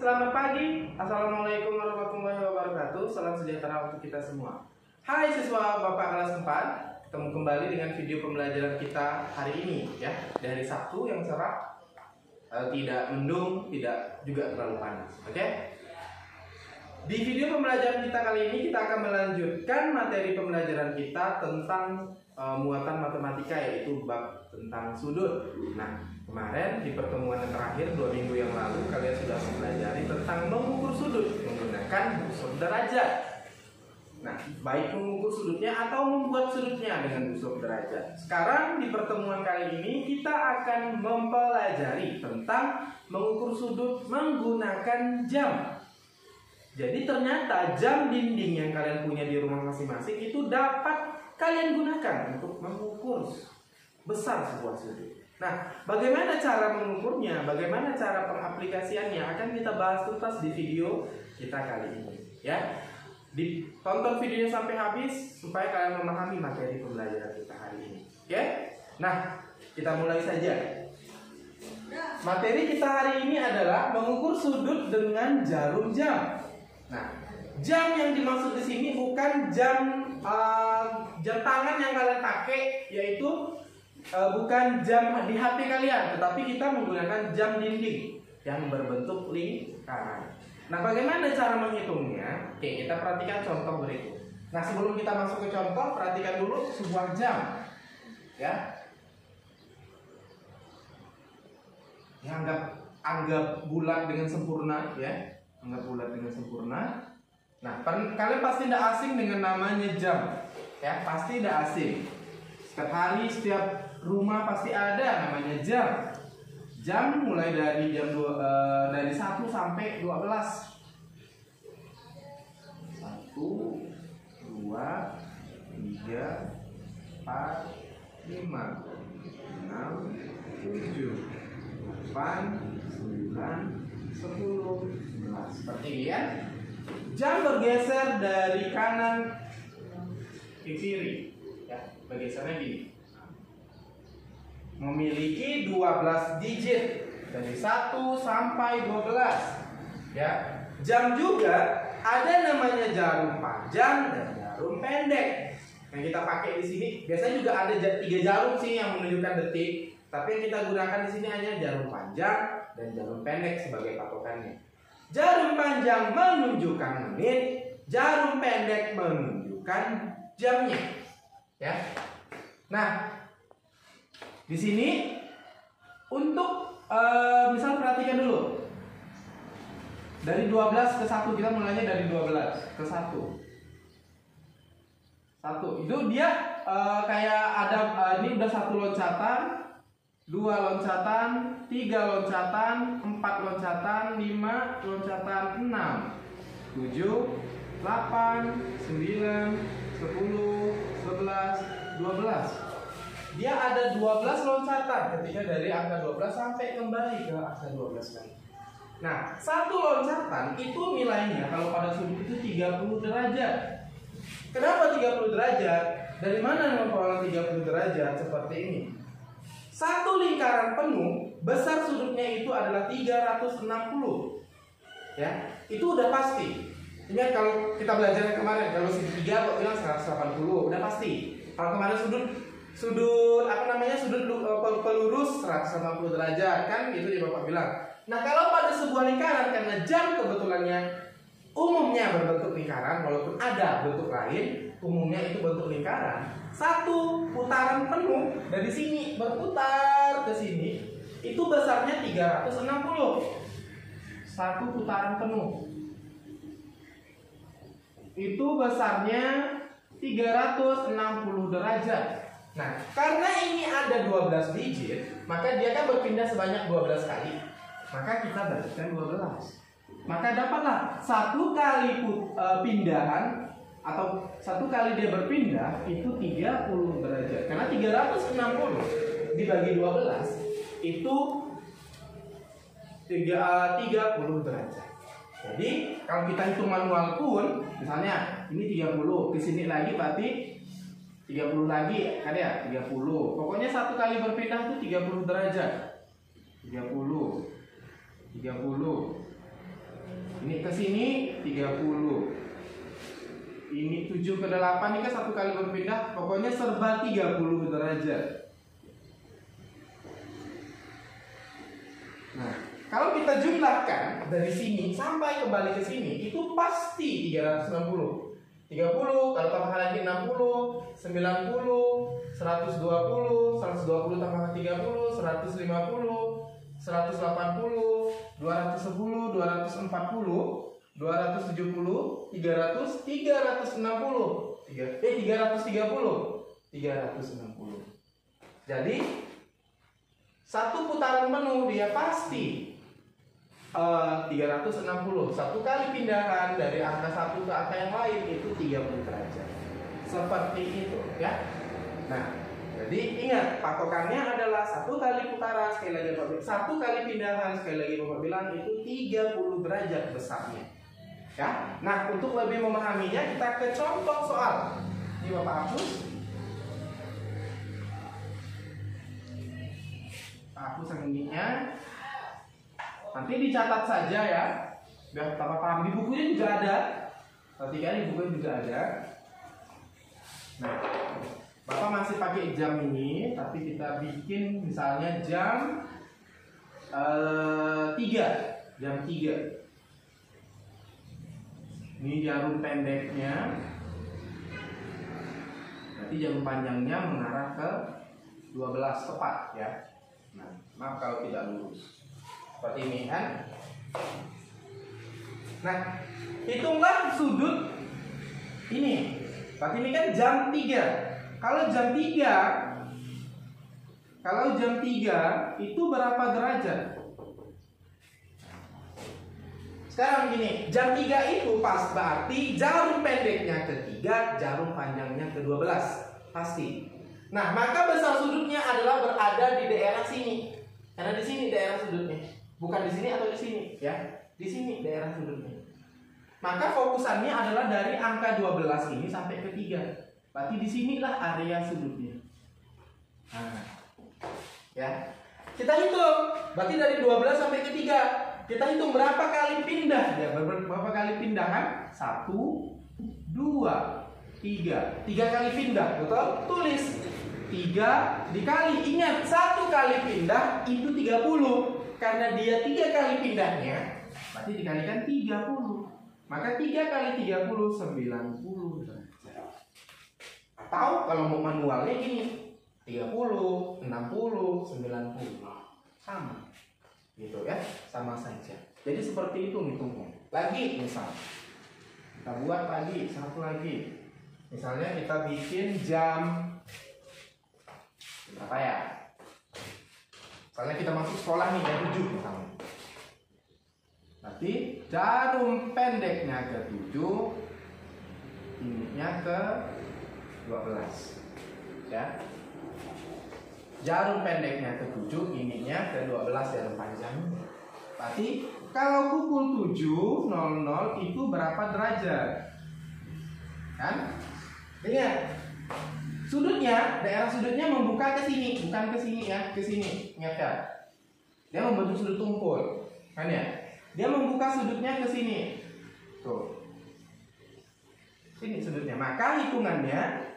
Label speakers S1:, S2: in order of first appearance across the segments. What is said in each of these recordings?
S1: Selamat pagi, Assalamualaikum warahmatullahi wabarakatuh. Salam sejahtera untuk kita semua. Hai siswa Bapak kelas 4, ketemu kembali dengan video pembelajaran kita hari ini ya. Dari Sabtu yang cerah, tidak mendung, tidak juga terlalu panas. Oke? Di video pembelajaran kita kali ini kita akan melanjutkan materi pembelajaran kita tentang muatan matematika, yaitu bab tentang sudut. Nah, kemarin di pertemuan yang terakhir 2 minggu yang lalu kalian sudah mempelajari tentang mengukur sudut menggunakan busur derajat. Nah, baik mengukur sudutnya atau membuat sudutnya dengan busur derajat. Sekarang di pertemuan kali ini kita akan mempelajari tentang mengukur sudut menggunakan jam. Jadi ternyata jam dinding yang kalian punya di rumah masing-masing itu dapat kalian gunakan untuk mengukur besar sebuah sudut. Nah, bagaimana cara mengukurnya, bagaimana cara pengaplikasiannya akan kita bahas tuntas di video kita kali ini ya. Ditonton videonya sampai habis supaya kalian memahami materi pembelajaran kita hari ini. Oke? Nah, kita mulai saja. Materi kita hari ini adalah mengukur sudut dengan jarum jam. Nah, jam yang dimaksud di sini bukan jam tangan yang kalian pakai, yaitu bukan jam di HP kalian, tetapi kita menggunakan jam dinding yang berbentuk lingkaran. Nah, bagaimana cara menghitungnya? Oke, kita perhatikan contoh berikut. Nah, sebelum kita masuk ke contoh, perhatikan dulu sebuah jam, ya. Anggap bulat dengan sempurna, ya. Anggap bulat dengan sempurna. Nah, kalian pasti tidak asing dengan namanya jam, ya. Pasti tidak asing. Setiap hari, setiap rumah pasti ada namanya jam. Jam mulai dari dari 1 sampai 12. 1, 2, 3, 4, 5, 6, 7, 8, 9, 10, 11. Seperti ini ya. Jam bergeser dari kanan ke kiri. Ya, bergesernya gini. Memiliki 12 digit dari 1 sampai 12. Ya. Jam juga ada namanya jarum panjang dan jarum pendek. Yang kita pakai di sini biasanya juga ada 3 jarum sih yang menunjukkan detik, tapi yang kita gunakan di sini hanya jarum panjang dan jarum pendek sebagai patokannya. Jarum panjang menunjukkan menit, jarum pendek menunjukkan jamnya. Ya. Nah, di sini untuk misal perhatikan dulu. Dari 12 ke 1, kita mulainya dari 12 ke 1. 1 itu dia kayak ada ini udah 1 loncatan, 2 loncatan, 3 loncatan, 4 loncatan, 5 loncatan, 6, 7, 8, 9, 10, 11, 12. Dia ada 12 loncatan ketika dari angka 12 sampai kembali ke angka 12 lagi. Nah, 1 loncatan itu nilainya kalau pada sudut itu 30 derajat. Kenapa 30 derajat? Dari mana memperoleh 30 derajat? Seperti ini. 1 lingkaran penuh, besar sudutnya itu adalah 360. Ya, itu udah pasti. Ingat kalau kita belajar kemarin, kalau segitiga kok bilang 180, udah pasti. Kalau kemarin sudut pelurus 180 derajat kan gitu ya Bapak bilang. Nah, kalau pada sebuah lingkaran, karena jam kebetulannya umumnya berbentuk lingkaran, walaupun ada bentuk lain, umumnya itu bentuk lingkaran. 1 putaran penuh dari sini berputar ke sini itu besarnya 360. 1 putaran penuh itu besarnya 360 derajat. Nah, karena ini ada 12 digit, maka dia kan berpindah sebanyak 12 kali. Maka kita bagikan 12. Maka dapatlah 1 kali pindahan atau 1 kali dia berpindah itu 30 derajat. Karena 360 dibagi 12 itu 30 derajat. Jadi kalau kita hitung manual pun, misalnya ini 30, ke sini lagi berarti 30 lagi, kan ya? 30. Pokoknya 1 kali berpindah itu 30 derajat. 30, 30, ke sini 30. Ini 7 ke 8 ini kan satu kali berpindah, pokoknya serba 30 derajat. Nah, kalau kita jumlahkan dari sini sampai kembali ke sini itu pasti 360. 30 kalau tambah lagi 60, 90, 120, 120 tambah 30, 150, 180, 210, 240, 270, 300, 360, 360. Jadi satu putaran penuh dia pasti 360. Satu kali pindahan dari angka satu ke angka yang lain itu 30 derajat. Seperti itu ya. Nah, jadi ingat patokannya adalah satu kali putaran, sekali lagi Bapak bilang, satu kali pindahan, sekali lagi Bapak bilang itu 30 derajat besarnya. Ya. Nah, untuk lebih memahaminya kita ke contoh soal. Ini Bapak hapus. Hapus yang ininya. Nanti dicatat saja ya, biar tambah paham. Di bukunya juga ada. Perhatikan di bukunya juga ada. Nah, Bapak masih pakai jam ini, tapi kita bikin misalnya jam 3. Jam 3. Ini jarum pendeknya. Nanti jarum panjangnya mengarah ke 12 tepat ya. Nah, maaf kalau tidak lurus. Seperti ini kan. Nah, hitunglah sudut ini. Berarti ini kan jam 3. Kalau jam 3 itu berapa derajat? Sekarang gini, jam 3 itu pas berarti jarum pendeknya ke 3, jarum panjangnya ke 12. Pasti. Nah, maka besar sudutnya adalah berada di daerah sini. Karena di sini daerah sudutnya. Bukan di sini atau di sini ya. Di sini daerah sudutnya. Maka fokusannya adalah dari angka 12 ini sampai ke 3. Berarti di sinilah area sudutnya. Nah, ya. Kita hitung. Berarti dari 12 sampai ke 3. Kita hitung berapa kali pindah ya. Berapa kali pindah kan? 1, 2, 3. 3 kali pindah, betul? Tulis 3 dikali. Ingat, 1 kali pindah itu 30. Karena dia 3 kali pindahnya, berarti dikalikan 30. Maka 3 kali 30 90 derajat. Atau kalau mau manualnya gini, 30, 60, 90. Sama. Gitu ya, sama saja. Jadi seperti itu hitungnya. Lagi misal kita buat lagi satu lagi. Misalnya kita bikin jam berapa ya? Misalnya kita masuk sekolah nih jam 7 misalnya. Berarti jarum pendeknya ke 7, ininya ke 12. Ya. Jarum pendeknya ke 7, ininya ke 12 jarum panjangnya. Berarti kalau pukul 7.00 itu berapa derajat? Kan? Ingat. Sudutnya, daerah sudutnya membuka ke sini, bukan ke sini ya, ke sini. Ingat kan? Dia membentuk sudut tumpul, kan ya? Dia membuka sudutnya ke sini. Tuh. Sini sudutnya. Maka hitungannya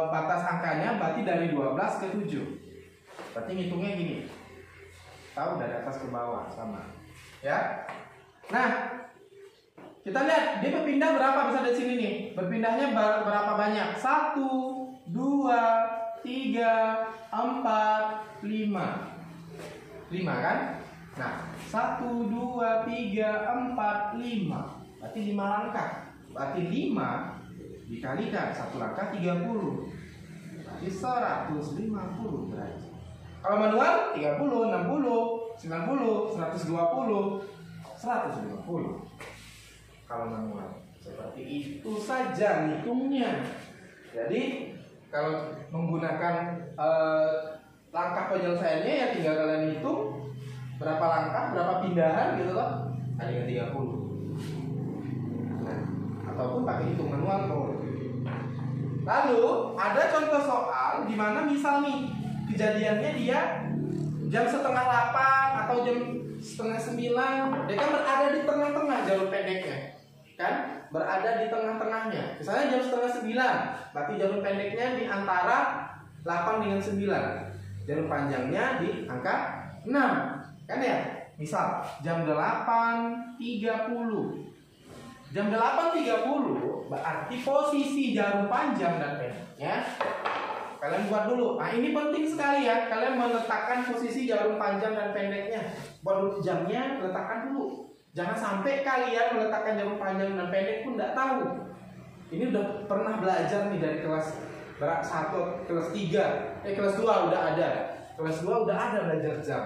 S1: batas angkanya berarti dari 12 ke 7. Berarti ngitungnya gini. Tahu dari atas ke bawah sama. Ya. Nah, kita lihat dia berpindah berapa bisa dari sini nih. Berpindahnya berapa banyak? 1, 2, 3, 4, 5. 5 kan? Nah, 1, 2, 3, 4, 5. Berarti 5 langkah. Berarti 5 dikalikan 1 langkah 30. Berarti 150 derajat. Kalau manual 30, 60, 90, 120, 150. Kalau manual seperti itu saja hitungnya. Jadi kalau menggunakan langkah penyelesaiannya ya tinggal kalian hitung berapa langkah, berapa pindahan gitu loh. Kalikan 30. Nah, ataupun pakai hitung manual boleh. Lalu ada contoh soal di mana misal nih kejadiannya dia jam 7:30 atau jam 8:30, dia kan berada di tengah-tengah berada di tengah-tengahnya. Misalnya jam setengah 9, berarti jarum pendeknya di antara 8 dengan 9. Jarum panjangnya di angka 6. Kan ya? Misal jam 8.30. Jam 8.30 berarti posisi jarum panjang dan pendeknya kalian buat dulu. Nah, ini penting sekali ya. Kalian meletakkan posisi jarum panjang dan pendeknya. Buat jamnya letakkan dulu. Jangan sampai kalian meletakkan jarum panjang dan pendek pun tidak tahu. Ini udah pernah belajar nih dari kelas 1, kelas 3, kelas 2 udah ada. Kelas 2 udah ada belajar jam.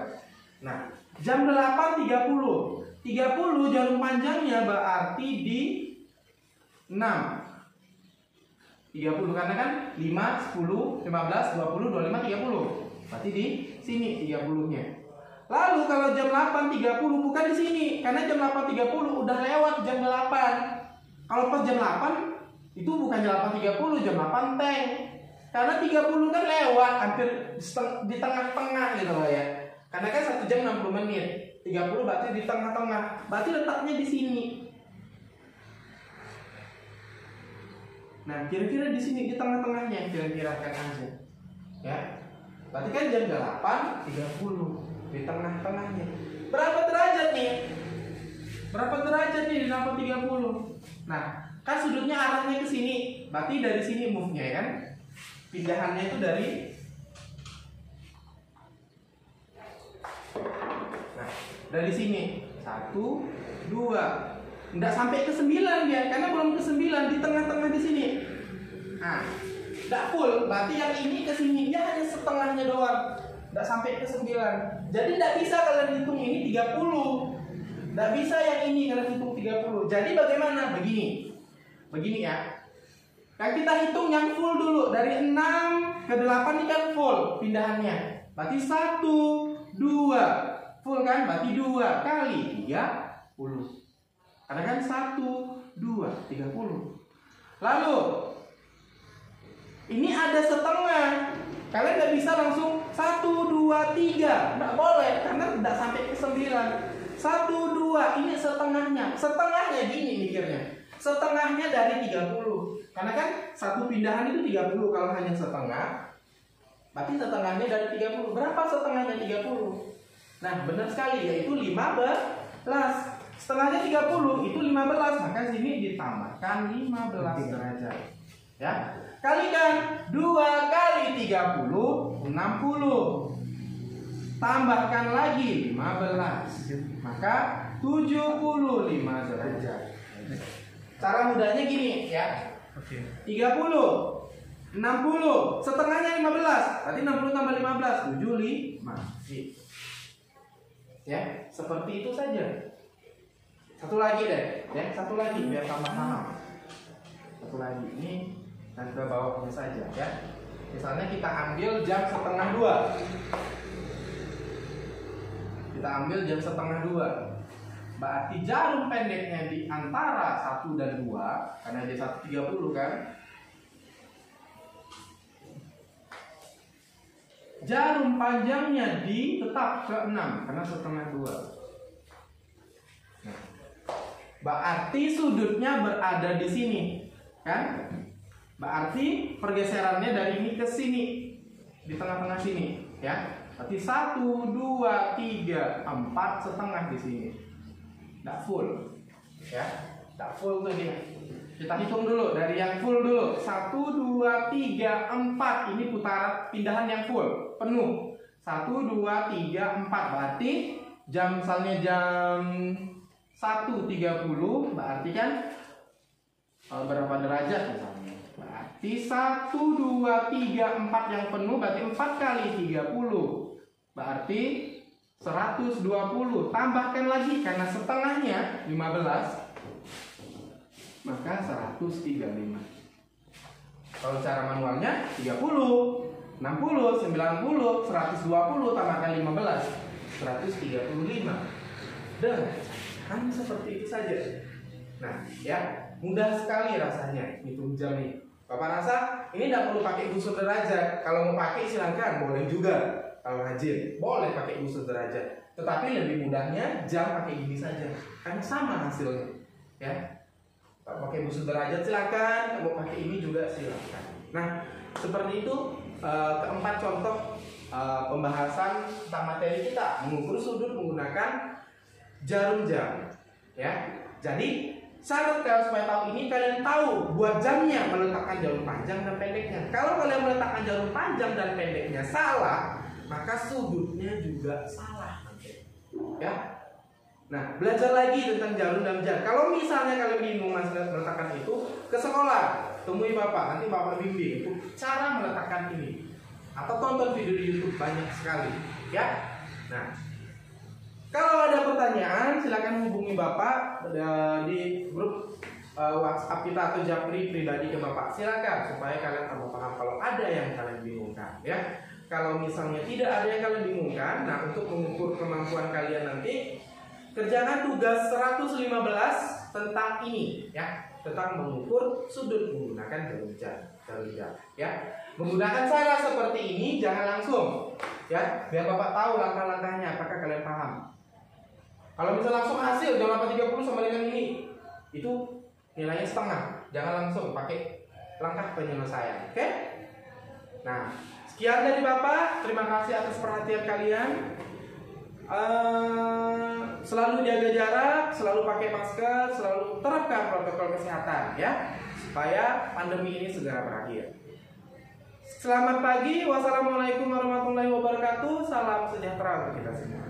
S1: Nah, jam 8.30. 30 jarum panjangnya berarti di 6. 30 karena kan 5, 10, 15, 20, 25, 30. Berarti di sini 30-nya. Lalu kalau jam 8.30 bukan di sini, karena jam 8.30 udah lewat jam 8. Kalau pas jam 8 itu bukan jam 8.30, jam 8 teng. Karena 30 kan lewat hampir di tengah-tengah gitu loh ya. Karena kan 1 jam 60 menit. 30 berarti di tengah-tengah. Berarti letaknya di sini. Nah, kira-kira di sini di tengah-tengahnya kira-kira kan aja. Ya. Berarti kan jam 8.30 di tengah-tengahnya. Berapa derajat nih? Berapa derajat nih di 8.30? Nah, kan sudutnya arahnya ke sini. Berarti dari sini move-nya ya kan? Pindahannya itu dari dari sini 1, 2. Nggak sampai ke 9 dia, karena belum ke 9, di tengah-tengah di sini. Nah, nggak full, berarti yang ini ke sini dia hanya setengahnya doang, nggak sampai ke 9. Jadi nggak bisa kalian hitung ini 30, nggak bisa yang ini kalian hitung 30. Jadi bagaimana? Begini ya. Nah, kita hitung yang full dulu, dari 6 ke 8 ini kan full pindahannya. Berarti 1, 2. Full kan? Berarti 2 kali 30. Karena kan 1, 2, 30. Lalu ini ada setengah. Kalian nggak bisa langsung 1, 2, 3. Nggak boleh, karena nggak sampai ke 9. 1, 2, ini setengahnya. Setengahnya gini mikirnya. Setengahnya dari 30. Karena kan satu pindahan itu 30. Kalau hanya setengah, berarti setengahnya dari 30. Berapa setengahnya 30? Nah, benar sekali, yaitu 15. Setengahnya 30, itu 15. Maka sini ditambahkan 15 derajat. Ya. Kalikan 2 kali 30, 60. Tambahkan lagi 15. Maka 75 derajat. Cara mudahnya gini ya. 30, 60, setengahnya 15. Berarti 60 tambah 15, 75. Ya, seperti itu saja. Satu lagi deh, ya, satu lagi biar tambah paham. Satu lagi ini dan ke bawahnya saja, ya. Misalnya kita ambil jam 1:30. Kita ambil jam 1:30. Berarti jarum pendeknya di antara 1 dan 2, karena dia 1:30 kan. Jarum panjangnya tetap ke 6 karena 1:30. Nah, berarti sudutnya berada di sini, kan? Berarti pergeserannya dari ini ke sini, di tengah-tengah sini, ya. Berarti 1, 2, 3, 4 setengah di sini. Nggak full, ya. Nggak full tuh dia. Kita hitung dulu dari yang full dulu. 1, 2, 3, 4. Ini putaran pindahan yang full, penuh. 1, 2, 3, 4. Berarti misalnya jam 1:30 berarti kan berapa derajat misalnya? Berarti 1, 2, 3, 4 yang penuh berarti 4 kali 30. Berarti 120. Tambahkan lagi karena setengahnya 15. Maka 135. Kalau cara manualnya 30, 60, 90, 120 tambahkan 15, 135. Dan hanya seperti itu saja. Nah, ya, mudah sekali rasanya hitung jam ini. Bapak rasa ini tidak perlu pakai busur derajat. Kalau mau pakai silahkan, boleh juga. Kalau rajin, boleh pakai busur derajat. Tetapi lebih mudahnya jam pakai gini saja, karena sama hasilnya. Ya. pakai busur derajat silakan, mau pakai ini juga silakan. Nah, seperti itu keempat contoh pembahasan tentang materi kita, mengukur sudut menggunakan jarum jam. Ya, jadi syarat kalian supaya tahu ini, kalian tahu buat jamnya meletakkan jarum panjang dan pendeknya. Kalau kalian meletakkan jarum panjang dan pendeknya salah, maka sudutnya juga salah. Ya. Nah, belajar lagi tentang jarum dan jam. Kalau misalnya kalian bingung masalah meletakkan itu, ke sekolah, temui bapak, nanti bapak bimbing itu cara meletakkan ini. Atau tonton video di YouTube, banyak sekali, ya. Nah, kalau ada pertanyaan, silakan hubungi bapak di grup WhatsApp kita atau japri pribadi ke bapak. Silakan supaya kalian tambah paham kalau ada yang kalian bingungkan, ya. Kalau misalnya tidak ada yang kalian bingungkan, nah untuk mengukur kemampuan kalian nanti, kerjakan tugas 115 tentang ini, ya, tentang mengukur sudut menggunakan jarum jam, ya. Menggunakan cara seperti ini, jangan langsung, ya, biar bapak tahu langkah-langkahnya, apakah kalian paham. Kalau bisa langsung hasil jam 8.30 sama dengan ini, itu nilainya setengah. Jangan langsung, pakai langkah penyelesaian, oke? Nah, sekian dari bapak. Terima kasih atas perhatian kalian. Selalu jaga jarak, selalu pakai masker, selalu terapkan protokol kesehatan, ya, supaya pandemi ini segera berakhir. Selamat pagi, wassalamualaikum warahmatullahi wabarakatuh. Salam sejahtera untuk kita semua.